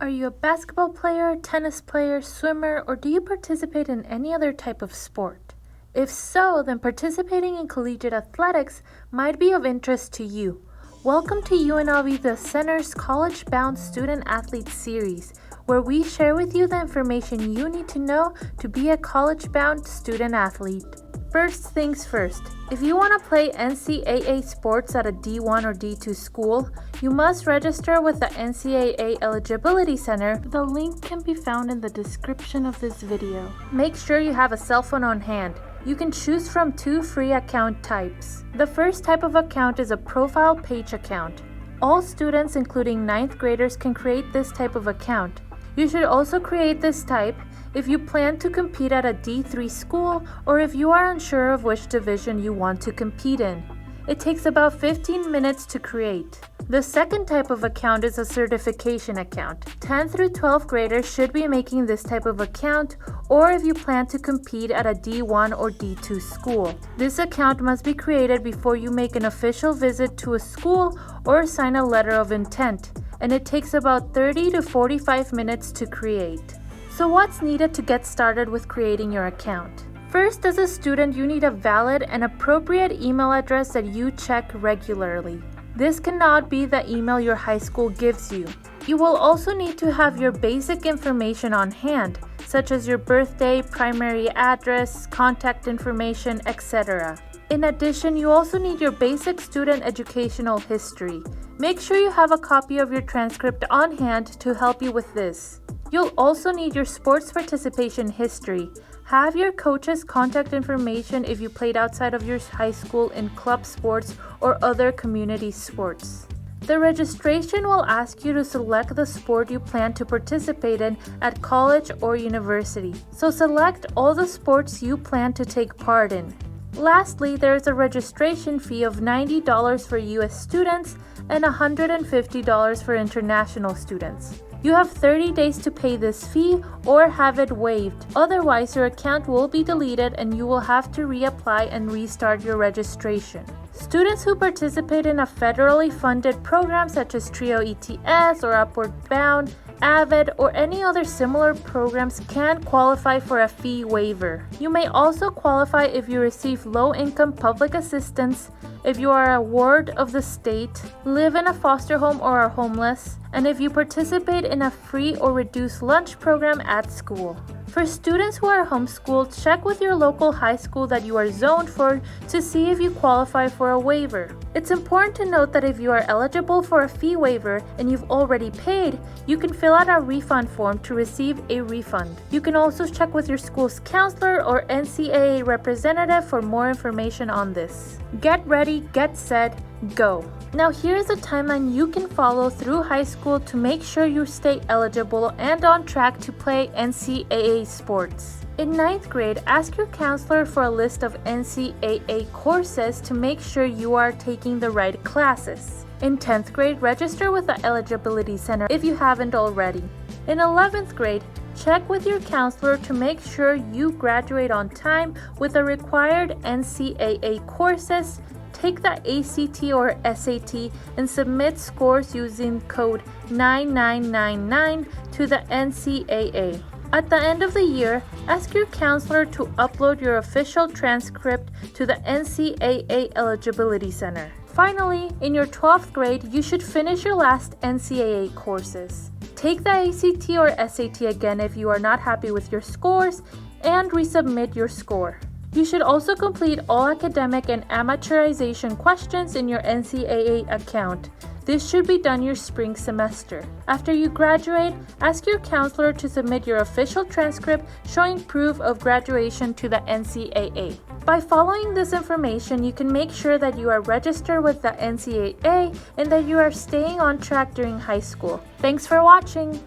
Are you a basketball player, tennis player, swimmer, or do you participate in any other type of sport? If so, then participating in collegiate athletics might be of interest to you. Welcome to UNLV The Center's College Bound Student Athlete Series, where we share with you the information you need to know to be a college-bound student athlete. First things first, if you want to play NCAA sports at a D1 or D2 school, you must register with the NCAA Eligibility Center. The link can be found in the description of this video. Make sure you have a cell phone on hand. You can choose from two free account types. The first type of account is a profile page account. All students, including 9th graders, can create this type of account. You should also create this type if you plan to compete at a D3 school or if you are unsure of which division you want to compete in. It takes about 15 minutes to create. The second type of account is a certification account. 10th through 12th graders should be making this type of account, or if you plan to compete at a D1 or D2 school. This account must be created before you make an official visit to a school or sign a letter of intent, and it takes about 30 to 45 minutes to create. So what's needed to get started with creating your account? First, as a student, you need a valid and appropriate email address that you check regularly. This cannot be the email your high school gives you. You will also need to have your basic information on hand, such as your birthday, primary address, contact information, etc. In addition, you also need your basic student educational history. Make sure you have a copy of your transcript on hand to help you with this. You'll also need your sports participation history. Have your coach's contact information if you played outside of your high school in club sports or other community sports. The registration will ask you to select the sport you plan to participate in at college or university. So select all the sports you plan to take part in. Lastly, there is a registration fee of $90 for US students and $150 for international students. You have 30 days to pay this fee or have it waived. Otherwise, your account will be deleted and you will have to reapply and restart your registration. Students who participate in a federally funded program such as TRIO ETS or Upward Bound, AVID, or any other similar programs can qualify for a fee waiver. You may also qualify if you receive low-income public assistance, if you are a ward of the state, live in a foster home or are homeless, and if you participate in a free or reduced lunch program at school. For students who are homeschooled, check with your local high school that you are zoned for to see if you qualify for a waiver. It's important to note that if you are eligible for a fee waiver and you've already paid, you can fill out a refund form to receive a refund. You can also check with your school's counselor or NCAA representative for more information on this. Get ready, get set, go. Now here's a timeline you can follow through high school to make sure you stay eligible and on track to play NCAA sports. In 9th grade, ask your counselor for a list of NCAA courses to make sure you are taking the right classes. In 10th grade, register with the Eligibility Center if you haven't already. In 11th grade, check with your counselor to make sure you graduate on time with the required NCAA courses. Take the ACT or SAT and submit scores using code 9999 to the NCAA. At the end of the year, ask your counselor to upload your official transcript to the NCAA Eligibility Center. Finally, in your 12th grade, you should finish your last NCAA courses. Take the ACT or SAT again if you are not happy with your scores and resubmit your score. You should also complete all academic and amateurization questions in your NCAA account. This should be done your spring semester. After you graduate, ask your counselor to submit your official transcript showing proof of graduation to the NCAA. By following this information, you can make sure that you are registered with the NCAA and that you are staying on track during high school. Thanks for watching!